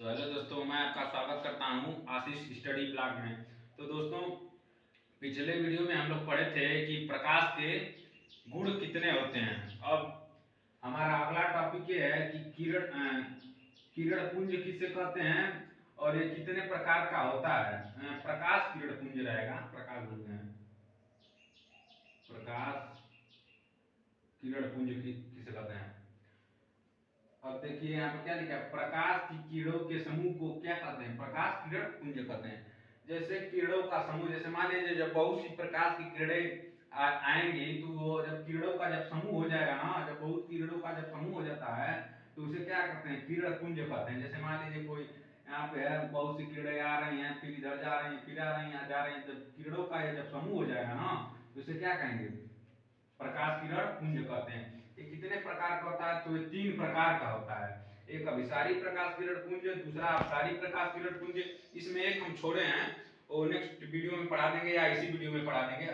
तो हेलो दोस्तों, मैं आपका स्वागत करता हूं आशीष स्टडी ब्लॉग में। तो दोस्तों, पिछले वीडियो में हम लोग पढ़े थे कि प्रकाश के गुण कितने होते हैं। अब हमारा अगला टॉपिक ये है कि किरण पुंज किसे कहते हैं और ये कितने प्रकार का होता है। प्रकाश किरण पुंज रहेगा, प्रकाश बोलते हैं, प्रकाश किरण पुंज किसे कहते हैं। अब देखिए यहाँ पे क्या लिखा है, प्रकाश की किरणों के समूह को क्या कहते हैं, प्रकाश किरण पुंज कहते हैं। जैसे किरणों का समूह, जैसे मान लीजिए जब बहुत सी प्रकाश की किरणें आएंगी, तो वो जब किरणों का जब समूह हो जाएगा ना, जब बहुत किरणों का जब समूह हो जाता है तो उसे क्या कहते हैं, किरण पुंज कहते हैं। जैसे मान लीजिए कोई यहाँ पे है, बहुत सी किरणें आ रही हैं, फिर इधर जा रही हैं, फिर आ रही हैं, जा रही हैं, जब किरणों का जब समूह हो जाएगा ना तो उसे क्या कहेंगे, प्रकाश किरण पुंज कहते हैं। ये कितने प्रकार का होता है, तो ये 3 प्रकार का होता है। एक अभिसारी प्रकाश किरण पुंज, दूसरा अपसारी प्रकाश किरण पुंज। इसमें एक हम छोड़े हैं, वो नेक्स्ट वीडियो में पढ़ा देंगे या इसी वीडियो में पढ़ा देंगे।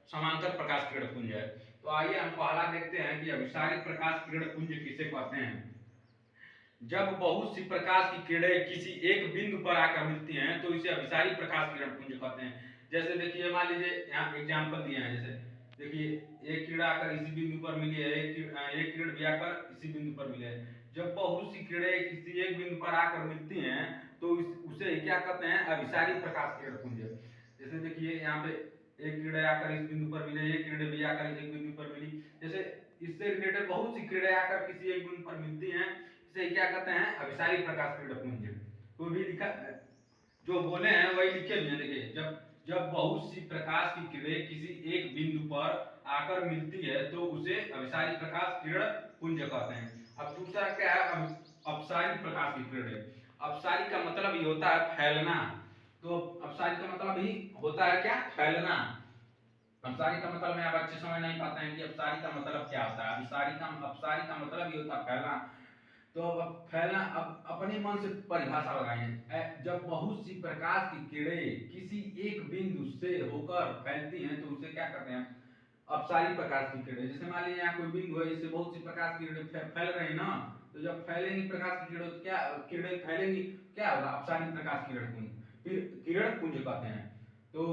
समांतर प्रकाश किरण पुंज है। तो आइए हम पहला देखते हैं कि अभिसारी प्रकाश किरण पुंज किसे कहते हैं। जब बहुत सी प्रकाश की किरणें किसी एक बिंदु पर आकर मिलती हैं तो इसे अभिसारी प्रकाश किरण पुंज कहते हैं। जैसे देखिए, मान लीजिए यहाँ एग्जांपल दिए हैं, जैसे देखिए एक किरण आकर इसी बिंदु पर मिली है, एक किरण भी आकर इसी बिंदु पर मिली है। जब बहुत सी किरणें किसी एक बिंदु पर आकर मिलती हैं तो उसे क्या कहते हैं, अभिसारी प्रकाश किरण पुंज। जैसे देखिए यहाँ पे एक किरण आकर इस बिंदु पर मिले, एक किरण भी आकर एक बिंदु पर मिली। जैसे इससे रिलेटेड बहुत सी किरणें आकर किसी एक बिंदु पर मिलती हैं, इसे क्या कहते हैं, अभिसारी प्रकाश किरण पुंज। तो भी लिखा, जो बोले हैं वही लिखे भी हैं। देखिए, जब जब बहुत सी प्रकाश की किरणें किसी एक बिंदु पर आकर मिलती है तो उसे अभिसारी प्रकाश किरण पुंज कहते हैं। अब दूसरा क्या है, अपसारी प्रकाश की किरणें। अपसारी का मतलब ही होता है फैलना। तो अपसारी का मतलब ही होता है क्या, फैलना। अपसारी का मतलब में आप अच्छे समझ नहीं पाते हैं कि अपसारी का मतलब क्या होता है। अपसारी का मतलब ही होता है फैलना। तो अब फैलना, अब अपने मन से परिभाषा लगाएंगे। जब बहुत सी प्रकाश की किरणें किसी एक बिंदु से होकर फैलती हैं तो उसे क्या कहते हैं, अपसारी प्रकाश की किरणें। जैसे मान लीजिए यहाँ कोई बिंदु है, इससे बहुत सी प्रकाश की किरणें फैल रही ना, तो जब फैलेंगी प्रकाश की किरणें, क्या किरणें फैलेंगी, क्या होगा, अपसारी प्रकाश किरण पुंज, फिर किरण पुंज कहते हैं। तो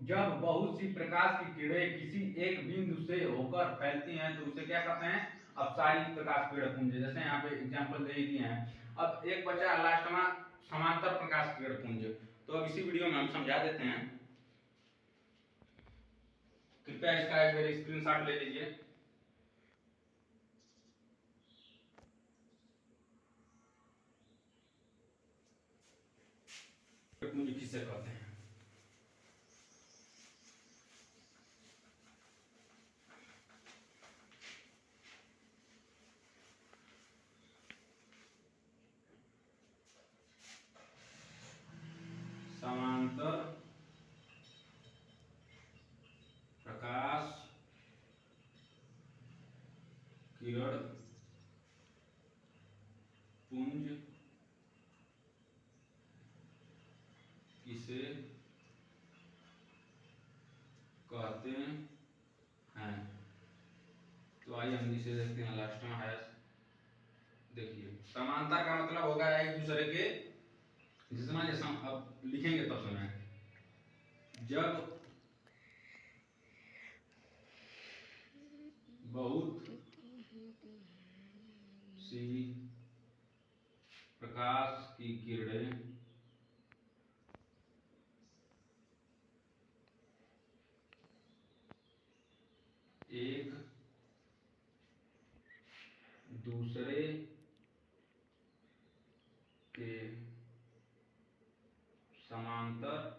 जब बहुत सी प्रकाश की किरणें किसी एक बिंदु से होकर फैलती हैं तो उसे क्या कहते हैं, अपसारी प्रकाश किरण पुंज। जैसे यहाँ पे एग्जांपल दे दिए हैं। अब एक बचा लास्ट में समांतर प्रकाश किरण पुंज। तो अब इसी वीडियो में हम समझा देते हैं। कृपया इसका एक बार स्क्रीनशॉट ले लीजिए। पुंज किसे कहते हैं। समांतर प्रकाश किरण पुंज किसे कहते हैं। तो आइए हम इसे देखते हैं, लास्ट में है। देखिए, समांतर का मतलब होगा एक दूसरे के, जितना जैसा अब लिखेंगे तब समझ, जब बहुत सी प्रकाश की किरणें एक दूसरे के समांतर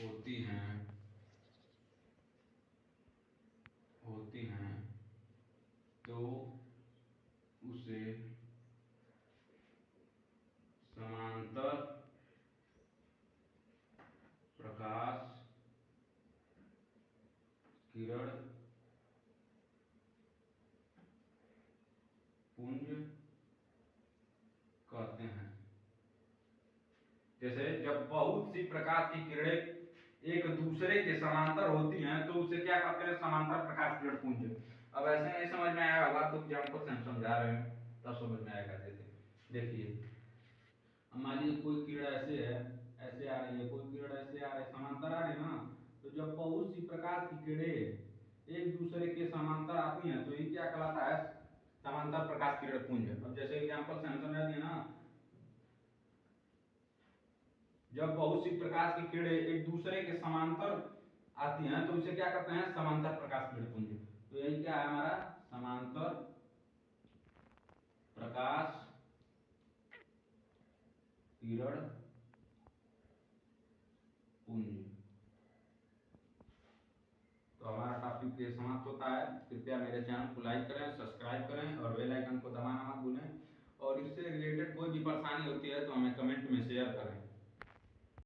होती हैं तो उसे समांतर प्रकाश किरण पुंज कहते हैं। जैसे जब बहुत सी प्रकाश की किरणें एक दूसरे के समांतर होती हैं तो उसे क्या कहते हैं, समांतर प्रकाश किरण पुंज। अब ऐसे नहीं समझ में आया होगा तो एग्जांपल से हम समझा रहे हैं, तब समझ में आएगा। जैसे देखिए, अब मान लीजिए कोई किरण ऐसे है, ऐसे आ रही है, कोई किरण ऐसे आ रही है, समांतर आ रही है ना, तो जब बहुत सी प्रकाश की किरणें एक दूसरे के समांतर आती हैं तो ये क्या कहलाता है, समांतर प्रकाश किरण पुंज। अब जैसे एग्जांपल से हम समझा दिए ना, जब बहुत सी प्रकाश की किरणें एक दूसरे के समांतर आती हैं तो इसे क्या कहते हैं, समांतर प्रकाश किरण पुंज। तो यही क्या है हमारा, समांतर प्रकाश किरण पुंज। तो हमारा टॉपिक ये समाप्त होता है। कृपया मेरे चैनल को लाइक करें, सब्सक्राइब करें और बेल आइकन को दबाना मत भूलें। और इससे रिलेटेड कोई भी परेशानी होती है तो हमें कमेंट में शेयर करें।